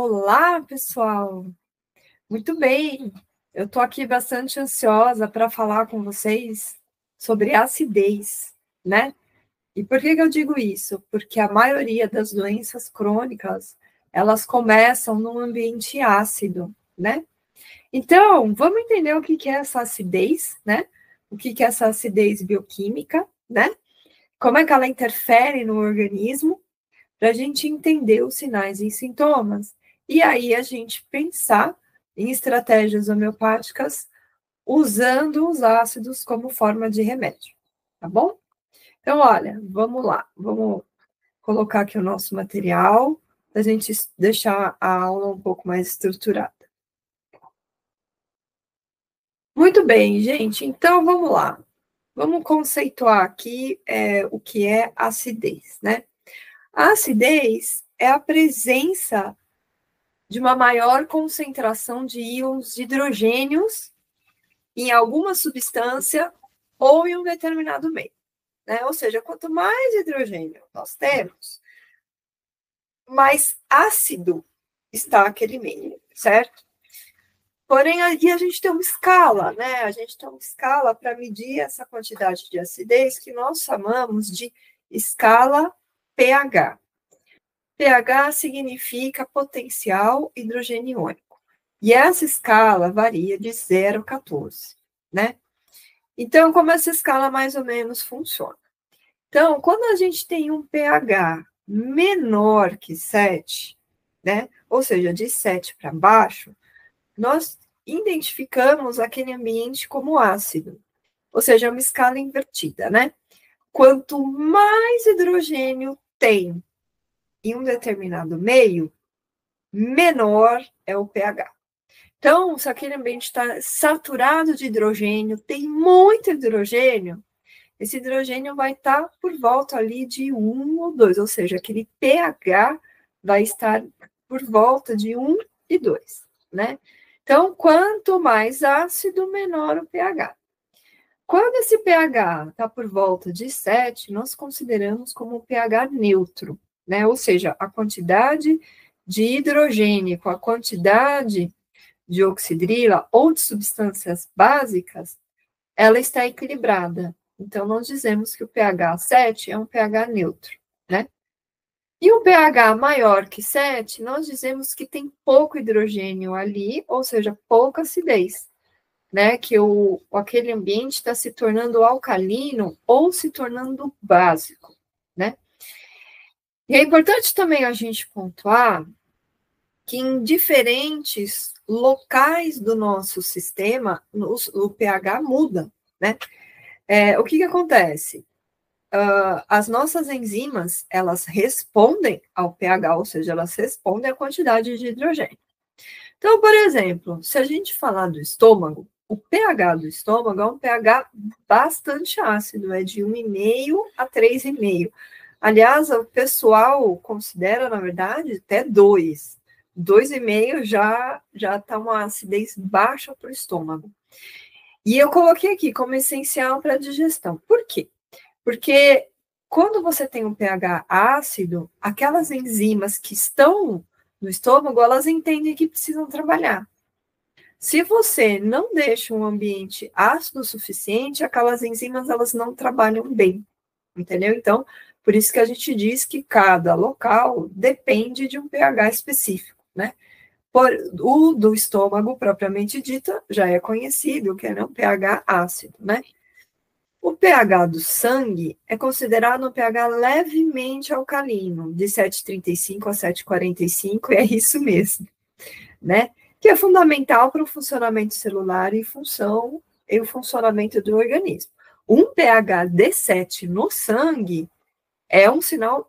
Olá, pessoal! Muito bem! Eu estou aqui bastante ansiosa para falar com vocês sobre acidez, né? E por que eu digo isso? Porque a maioria das doenças crônicas, elas começam num ambiente ácido, né? Então, vamos entender o que é essa acidez, né? O que é essa acidez bioquímica, né? Como é que ela interfere no organismo, para a gente entender os sinais e sintomas. E aí a gente pensar em estratégias homeopáticas usando os ácidos como forma de remédio, tá bom? Então, olha, vamos lá, vamos colocar aqui o nosso material, para a gente deixar a aula um pouco mais estruturada. Muito bem, gente, então vamos lá. Vamos conceituar aqui o que é acidez, né? A acidez é a presença de uma maior concentração de íons de hidrogênios em alguma substância ou em um determinado meio, né? Ou seja, quanto mais hidrogênio nós temos, mais ácido está aquele meio, certo? Porém, aí a gente tem uma escala, né? A gente tem uma escala para medir essa quantidade de acidez que nós chamamos de escala pH. pH significa potencial hidrogeniônico. E essa escala varia de 0 a 14, né? Então, como essa escala mais ou menos funciona? Então, quando a gente tem um pH menor que 7, né? Ou seja, de 7 para baixo, nós identificamos aquele ambiente como ácido. Ou seja, é uma escala invertida, né? Quanto mais hidrogênio tem em um determinado meio, menor é o pH. Então, se aquele ambiente está saturado de hidrogênio, tem muito hidrogênio, esse hidrogênio vai estar por volta ali de 1 ou 2, ou seja, aquele pH vai estar por volta de 1 e 2, né? Então, quanto mais ácido, menor o pH. Quando esse pH está por volta de 7, nós consideramos como pH neutro, né? Ou seja, a quantidade de hidrogênio com a quantidade de oxidrila ou de substâncias básicas, ela está equilibrada. Então, nós dizemos que o pH 7 é um pH neutro, né? E um pH maior que 7, nós dizemos que tem pouco hidrogênio ali, ou seja, pouca acidez, né? Que aquele ambiente está se tornando alcalino ou se tornando básico, né? E é importante também a gente pontuar que em diferentes locais do nosso sistema, o pH muda, né? O que acontece? As nossas enzimas, elas respondem ao pH, ou seja, elas respondem à quantidade de hidrogênio. Então, por exemplo, se a gente falar do estômago, o pH do estômago é um pH bastante ácido, é de 1,5 a 3,5. Aliás, o pessoal considera, na verdade, até 2. 2,5 já está uma acidez baixa para o estômago. E eu coloquei aqui como essencial para a digestão. Por quê? Porque quando você tem um pH ácido, aquelas enzimas que estão no estômago, elas entendem que precisam trabalhar. Se você não deixa um ambiente ácido o suficiente, aquelas enzimas elas não trabalham bem, entendeu? Então, por isso que a gente diz que cada local depende de um pH específico, né? O do estômago, propriamente dita, já é conhecido, que é um pH ácido, né? O pH do sangue é considerado um pH levemente alcalino, de 7,35 a 7,45, e é isso mesmo, né? Que é fundamental para o funcionamento celular e o funcionamento do organismo. Um pH de 7 no sangue é um sinal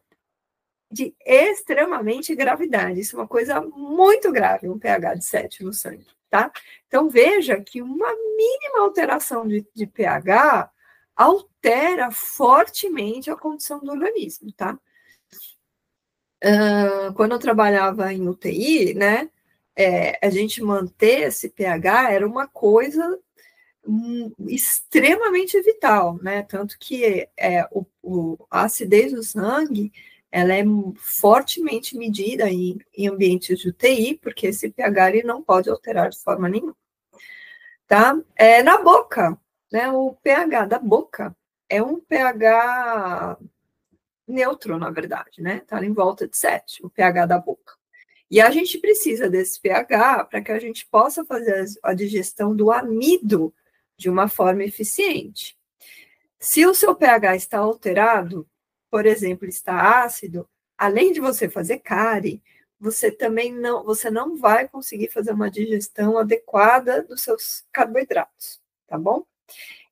de extremamente gravidade. Isso é uma coisa muito grave, um pH de 7 no sangue, tá? Então, veja que uma mínima alteração de pH altera fortemente a condição do organismo, tá? Quando eu trabalhava em UTI, né, a gente manter esse pH era uma coisa extremamente vital, né? Tanto que a acidez do sangue ela é fortemente medida em ambientes de UTI, porque esse pH ele não pode alterar de forma nenhuma. Tá? Na boca, né? O pH da boca é um pH neutro, na verdade, né? Tá em volta de 7, o pH da boca. E a gente precisa desse pH para que a gente possa fazer a digestão do amido de uma forma eficiente. Se o seu pH está alterado, por exemplo, está ácido, além de você fazer cárie, você não vai conseguir fazer uma digestão adequada dos seus carboidratos, tá bom?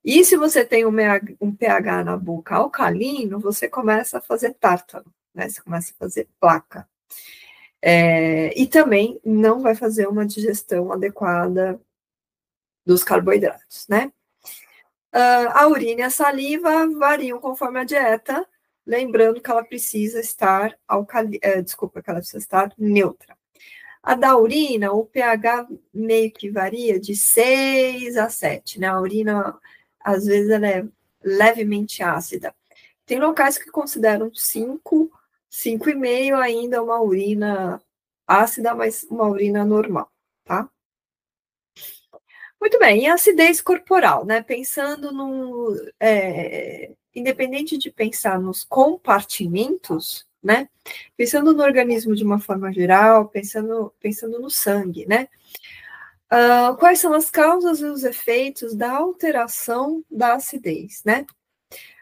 E se você tem um pH na boca alcalino, você começa a fazer tártaro, né? Você começa a fazer placa. E também não vai fazer uma digestão adequada dos carboidratos, né? A urina e a saliva variam conforme a dieta, lembrando que ela precisa estar que ela precisa estar neutra. A da urina, o pH meio que varia de 6 a 7, né? A urina, às vezes, ela é levemente ácida. Tem locais que consideram 5, 5,5 ainda uma urina ácida, mas uma urina normal, tá? Muito bem, e a acidez corporal, né? Pensando no. Independente de pensar nos compartimentos, né? Pensando no organismo de uma forma geral, pensando no sangue, né? Quais são as causas e os efeitos da alteração da acidez, né?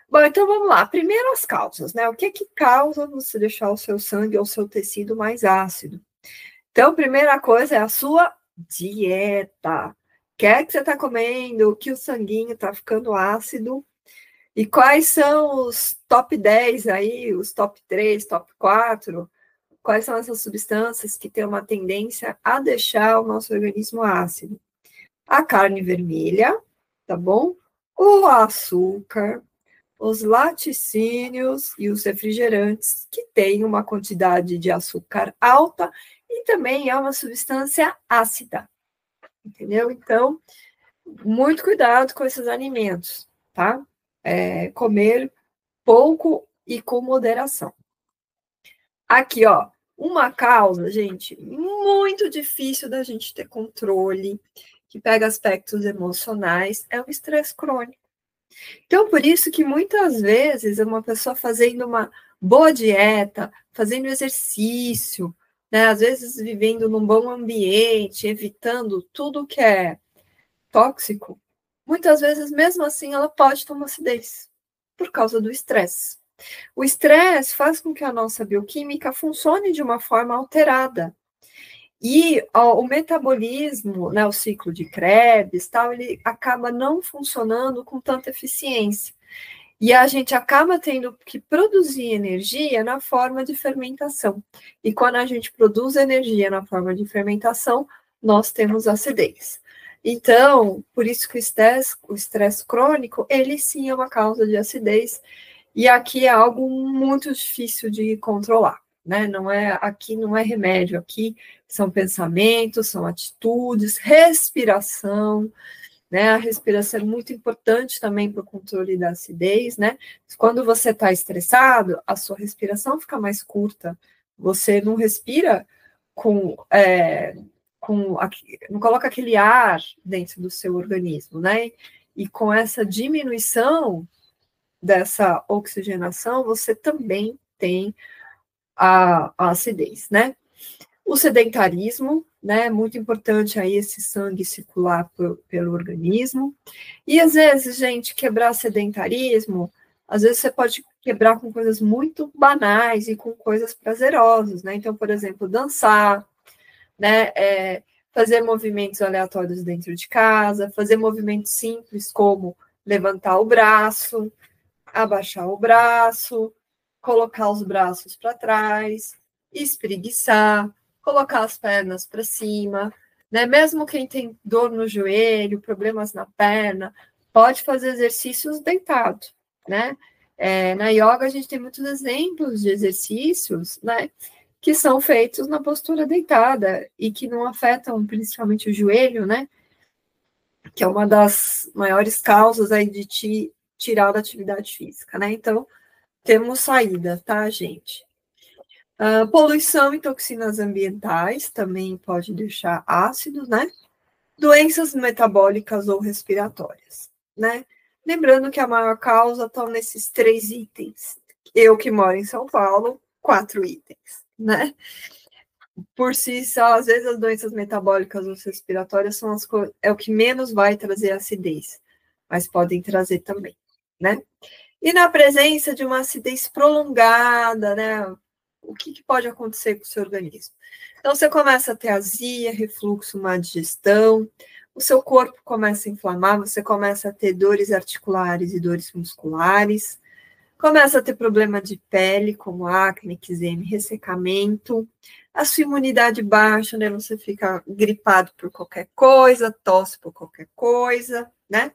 Bom, então vamos lá. Primeiro as causas, né? O que causa você deixar o seu sangue ou o seu tecido mais ácido? Então, a primeira coisa é a sua dieta. O que é que você está comendo? Que o sanguinho está ficando ácido? E quais são os top 10 aí, os top 3, top 4? Quais são essas substâncias que têm uma tendência a deixar o nosso organismo ácido? A carne vermelha, tá bom? O açúcar, os laticínios e os refrigerantes, que têm uma quantidade de açúcar alta e também é uma substância ácida, entendeu? Então, muito cuidado com esses alimentos, tá? Comer pouco e com moderação. Aqui, ó, uma causa, gente, muito difícil da gente ter controle, que pega aspectos emocionais, é o estresse crônico. Então, por isso que muitas vezes uma pessoa fazendo uma boa dieta, fazendo exercício, né, às vezes vivendo num bom ambiente, evitando tudo que é tóxico, muitas vezes, mesmo assim, ela pode ter uma acidez por causa do estresse. O estresse faz com que a nossa bioquímica funcione de uma forma alterada. E o metabolismo, né, o ciclo de Krebs, tal, ele acaba não funcionando com tanta eficiência. E a gente acaba tendo que produzir energia na forma de fermentação. E quando a gente produz energia na forma de fermentação, nós temos acidez. Então, por isso que o estresse crônico, ele sim é uma causa de acidez. E aqui é algo muito difícil de controlar, né? Aqui não é remédio, aqui são pensamentos, são atitudes, respiração, né? A respiração é muito importante também para o controle da acidez, né? Quando você está estressado, a sua respiração fica mais curta. Você não respira não coloca aquele ar dentro do seu organismo, né? E com essa diminuição dessa oxigenação, você também tem a acidez, né? O sedentarismo, né? Muito importante aí esse sangue circular pelo organismo. E às vezes, gente, quebrar sedentarismo, às vezes você pode quebrar com coisas muito banais e com coisas prazerosas, né? Então, por exemplo, dançar, né? Fazer movimentos aleatórios dentro de casa, fazer movimentos simples como levantar o braço, abaixar o braço, colocar os braços para trás, espreguiçar, colocar as pernas para cima, né? Mesmo quem tem dor no joelho, problemas na perna, pode fazer exercícios deitado, né? Na yoga a gente tem muitos exemplos de exercícios, né? Que são feitos na postura deitada e que não afetam principalmente o joelho, né? Que é uma das maiores causas aí de tirar da atividade física, né? Então, temos saída, tá, gente? Poluição e toxinas ambientais também pode deixar ácido, né? Doenças metabólicas ou respiratórias, né? Lembrando que a maior causa estão nesses 3 itens. Eu que moro em São Paulo, 4 itens, né? Por si só, às vezes as doenças metabólicas ou respiratórias são é o que menos vai trazer acidez, mas podem trazer também, né? E na presença de uma acidez prolongada, né? O que pode acontecer com o seu organismo? Então, você começa a ter azia, refluxo, má digestão, o seu corpo começa a inflamar, você começa a ter dores articulares e dores musculares, começa a ter problema de pele, como acne, eczema, ressecamento, a sua imunidade baixa, né? Você fica gripado por qualquer coisa, tosse por qualquer coisa, né?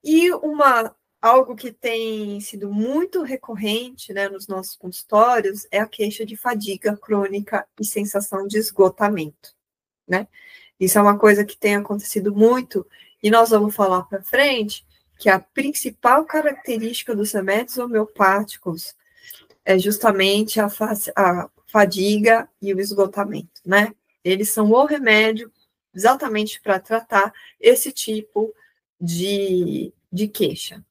E algo que tem sido muito recorrente, né, nos nossos consultórios é a queixa de fadiga crônica e sensação de esgotamento, né? Isso é uma coisa que tem acontecido muito, e nós vamos falar para frente que a principal característica dos remédios homeopáticos é justamente a fadiga e o esgotamento, né? Eles são o remédio exatamente para tratar esse tipo de queixa.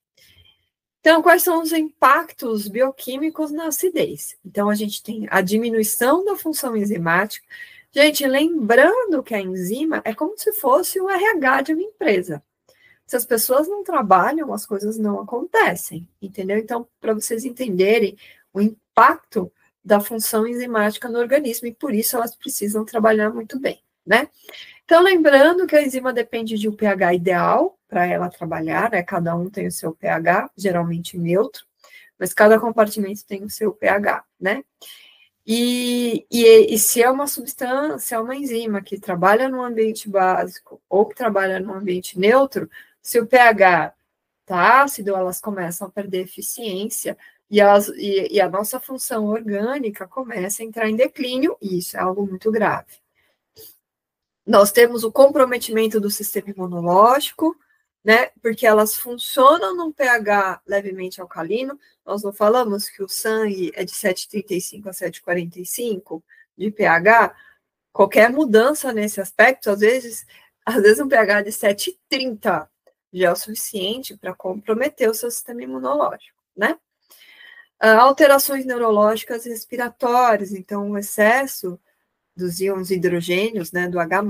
Então, quais são os impactos bioquímicos na acidez? Então, a gente tem a diminuição da função enzimática. Gente, lembrando que a enzima é como se fosse o RH de uma empresa. Se as pessoas não trabalham, as coisas não acontecem, entendeu? Então, para vocês entenderem o impacto da função enzimática no organismo, e por isso elas precisam trabalhar muito bem, né? Então, lembrando que a enzima depende de um pH ideal para ela trabalhar, né? Cada um tem o seu pH, geralmente neutro, mas cada compartimento tem o seu pH, né? E se é uma substância, é uma enzima que trabalha no ambiente básico ou que trabalha no ambiente neutro, se o pH está ácido, elas começam a perder eficiência e a nossa função orgânica começa a entrar em declínio, e isso é algo muito grave. Nós temos o comprometimento do sistema imunológico, né? Porque elas funcionam num pH levemente alcalino. Nós não falamos que o sangue é de 7,35 a 7,45 de pH. Qualquer mudança nesse aspecto, às vezes um pH de 7,30 já é o suficiente para comprometer o seu sistema imunológico, né? Alterações neurológicas e respiratórias, então o excesso dos íons hidrogênios, né, do H+,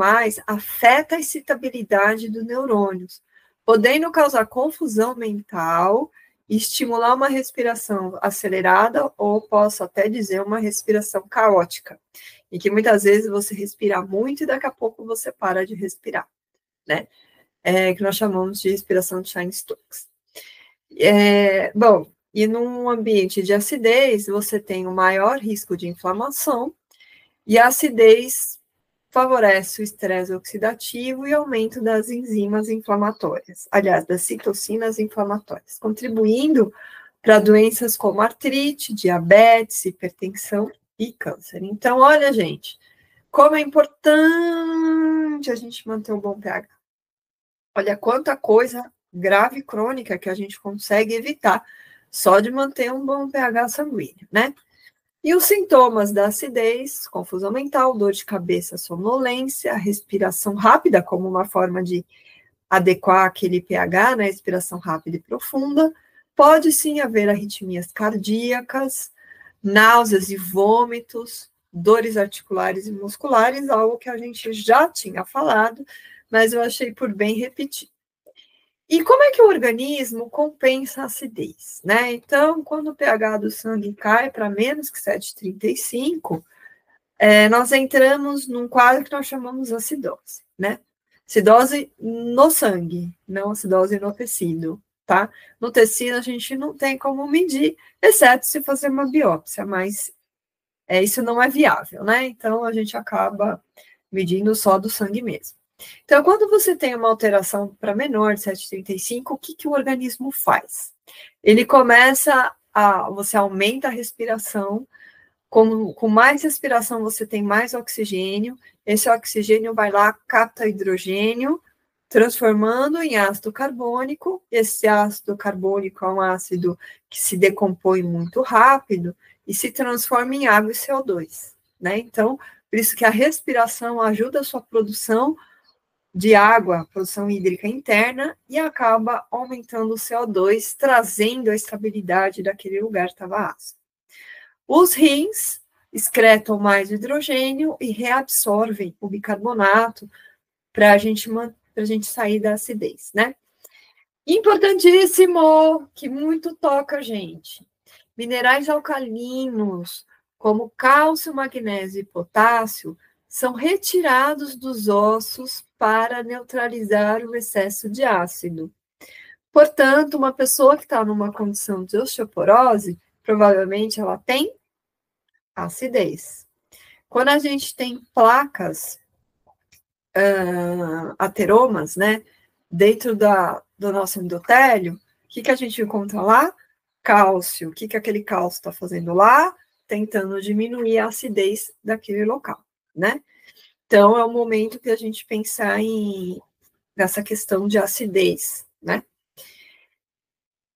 afeta a excitabilidade dos neurônios, podendo causar confusão mental e estimular uma respiração acelerada, ou posso até dizer uma respiração caótica, em que muitas vezes você respira muito e daqui a pouco você para de respirar, né? Que nós chamamos de respiração de Cheyne-Stokes. Bom, e num ambiente de acidez, você tem um maior risco de inflamação, e a acidez favorece o estresse oxidativo e aumento das enzimas inflamatórias, aliás, das citocinas inflamatórias, contribuindo para doenças como artrite, diabetes, hipertensão e câncer. Então, olha, gente, como é importante a gente manter um bom pH. Olha quanta coisa grave e crônica que a gente consegue evitar só de manter um bom pH sanguíneo, né? E os sintomas da acidez, confusão mental, dor de cabeça, sonolência, respiração rápida, como uma forma de adequar aquele pH, né, respiração rápida e profunda, pode sim haver arritmias cardíacas, náuseas e vômitos, dores articulares e musculares, algo que a gente já tinha falado, mas eu achei por bem repetir. E como é que o organismo compensa a acidez, né? Então, quando o pH do sangue cai para menos que 7,35, nós entramos num quadro que nós chamamos acidose, né? Acidose no sangue, não acidose no tecido, tá? No tecido a gente não tem como medir, exceto se fazer uma biópsia, mas isso não é viável, né? Então, a gente acaba medindo só do sangue mesmo. Então, quando você tem uma alteração para menor de 7,35, o que o organismo faz? Ele você aumenta a respiração, com mais respiração você tem mais oxigênio, esse oxigênio vai lá, capta hidrogênio, transformando em ácido carbônico, esse ácido carbônico é um ácido que se decompõe muito rápido, e se transforma em água e CO2, né? Então, por isso que a respiração ajuda a sua produção de água, produção hídrica interna, e acaba aumentando o CO2, trazendo a estabilidade daquele lugar que estava ácido. Os rins excretam mais hidrogênio e reabsorvem o bicarbonato para a gente sair da acidez, né? Importantíssimo, que muito toca a gente. Minerais alcalinos, como cálcio, magnésio e potássio, são retirados dos ossos para neutralizar o excesso de ácido. Portanto, uma pessoa que está numa condição de osteoporose, provavelmente ela tem acidez. Quando a gente tem placas ateromas, né, dentro do nosso endotélio, o que a gente encontra lá? Cálcio. O que aquele cálcio está fazendo lá? Tentando diminuir a acidez daquele local, né? Então, é o momento que a gente pensar nessa questão de acidez, né?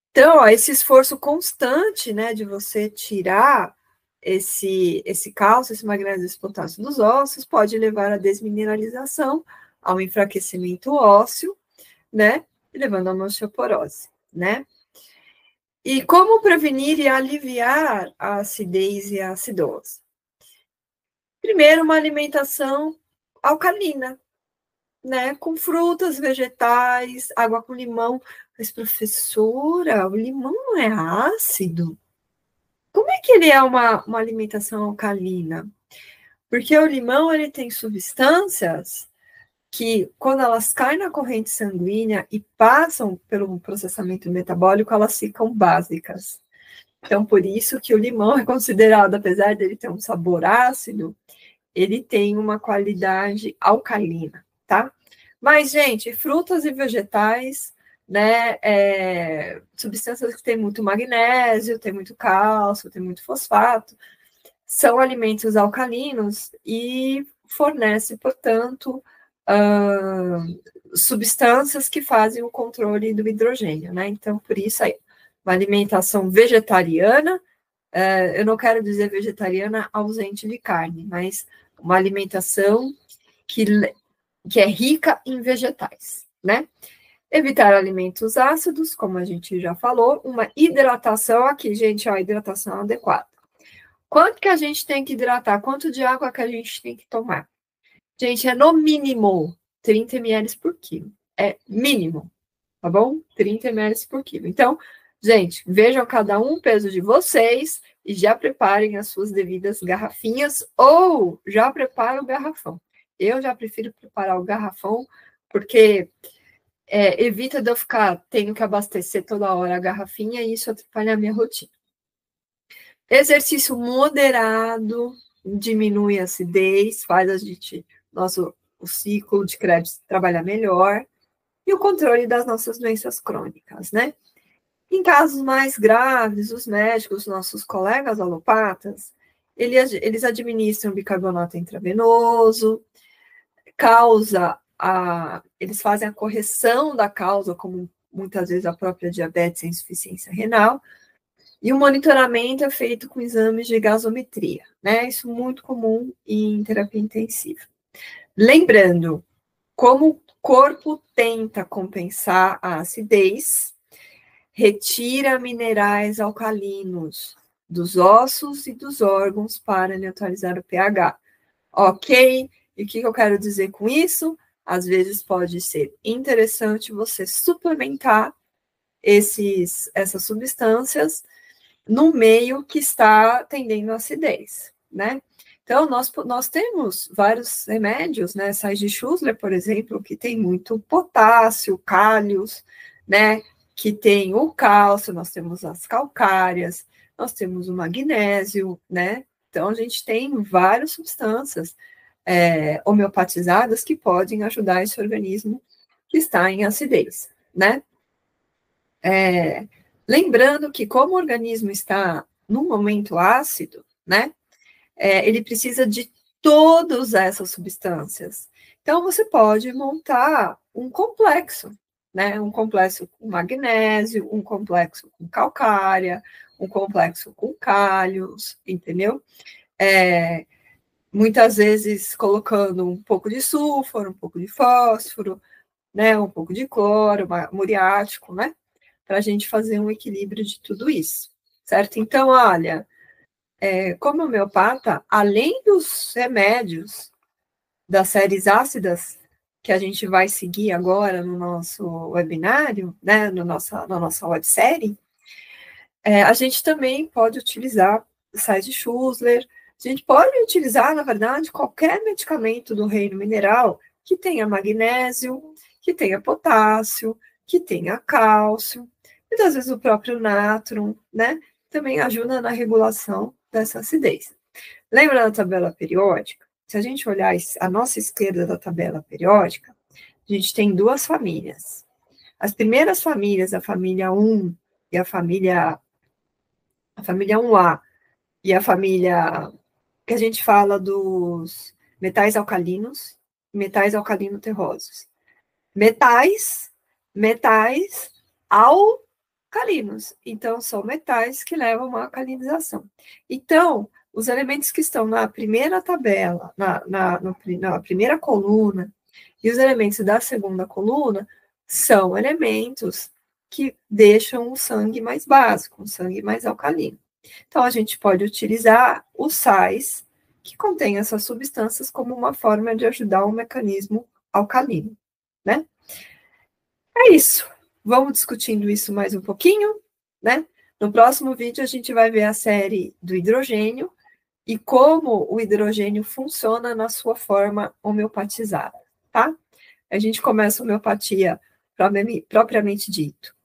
Então, ó, esse esforço constante, né, de você tirar esse cálcio, esse magnésio, esse potássio dos ossos, pode levar à desmineralização, ao enfraquecimento ósseo, né, levando a uma osteoporose, né? E como prevenir e aliviar a acidez e a acidose? Primeiro, uma alimentação alcalina, né, com frutas, vegetais, água com limão. Mas, professora, o limão não é ácido? Como é que ele é uma alimentação alcalina? Porque o limão, ele tem substâncias que, quando elas caem na corrente sanguínea e passam pelo processamento metabólico, elas ficam básicas. Então, por isso que o limão é considerado, apesar dele ter um sabor ácido, ele tem uma qualidade alcalina, tá? Mas, gente, frutas e vegetais, né, substâncias que têm muito magnésio, tem muito cálcio, tem muito fosfato, são alimentos alcalinos e fornece, portanto, substâncias que fazem o controle do hidrogênio, né? Então, por isso aí, uma alimentação vegetariana, eu não quero dizer vegetariana ausente de carne, mas uma alimentação que é rica em vegetais, né? Evitar alimentos ácidos, como a gente já falou, uma hidratação aqui, gente, ó, hidratação adequada. Quanto que a gente tem que hidratar? Quanto de água que a gente tem que tomar? Gente, é no mínimo 30 ml por quilo. É mínimo, tá bom? 30 ml por quilo. Então, gente, vejam cada um o peso de vocês e já preparem as suas devidas garrafinhas ou já prepara o garrafão. Eu já prefiro preparar o garrafão porque evita de eu tendo que abastecer toda hora a garrafinha e isso atrapalha a minha rotina. Exercício moderado diminui a acidez, faz o ciclo de crédito trabalhar melhor e o controle das nossas doenças crônicas, né? Em casos mais graves, os médicos, nossos colegas alopatas, eles administram bicarbonato intravenoso, eles fazem a correção da causa, como muitas vezes a própria diabetes e insuficiência renal, e o monitoramento é feito com exames de gasometria, né? Isso é muito comum em terapia intensiva. Lembrando, como o corpo tenta compensar a acidez, retira minerais alcalinos dos ossos e dos órgãos para neutralizar o pH. Ok? E o que eu quero dizer com isso? Às vezes pode ser interessante você suplementar essas substâncias no meio que está tendendo a acidez, né? Então, nós temos vários remédios, né? Sais de Schussler, por exemplo, que tem muito potássio, cálios, né? Que tem o cálcio, nós temos as calcárias, nós temos o magnésio, né? Então, a gente tem várias substâncias homeopatizadas que podem ajudar esse organismo que está em acidez, né? Lembrando que como o organismo está num momento ácido, né? Ele precisa de todas essas substâncias. Então, você pode montar um complexo, né? Um complexo com magnésio, um complexo com calcária, um complexo com cálcios, entendeu? Muitas vezes colocando um pouco de sulfuro, um pouco de fósforo, né? Um pouco de cloro, muriático, né? Para a gente fazer um equilíbrio de tudo isso, certo? Então, olha, como homeopata, além dos remédios das séries ácidas, que a gente vai seguir agora no nosso webinário, né, na nossa websérie, a gente também pode utilizar sais de Schussler, a gente pode utilizar, na verdade, qualquer medicamento do reino mineral que tenha magnésio, que tenha potássio, que tenha cálcio, e às vezes o próprio natron, né, também ajuda na regulação dessa acidez. Lembra da tabela periódica? Se a gente olhar à nossa esquerda da tabela periódica, a gente tem duas famílias. As primeiras famílias, a família 1 e a família 1A, e a família que a gente fala dos metais alcalinos, metais alcalino-terrosos. Metais alcalinos. Então, são metais que levam à alcalinização. Então, os elementos que estão na primeira tabela, na primeira coluna, e os elementos da segunda coluna, são elementos que deixam o sangue mais básico, um sangue mais alcalino. Então, a gente pode utilizar os sais que contêm essas substâncias como uma forma de ajudar o mecanismo alcalino, né? É isso. Vamos discutindo isso mais um pouquinho, né? No próximo vídeo, a gente vai ver a série do hidrogênio e como o hidrogênio funciona na sua forma homeopatizada, tá? A gente começa a homeopatia propriamente dito.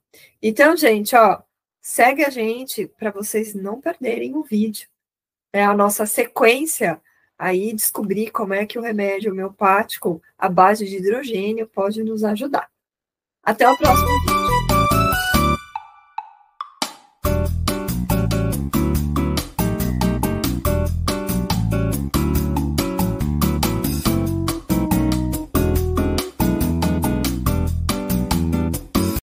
Então, gente, ó, segue a gente para vocês não perderem o vídeo. É a nossa sequência aí, descobrir como é que o remédio homeopático à base de hidrogênio pode nos ajudar. Até o próximo vídeo.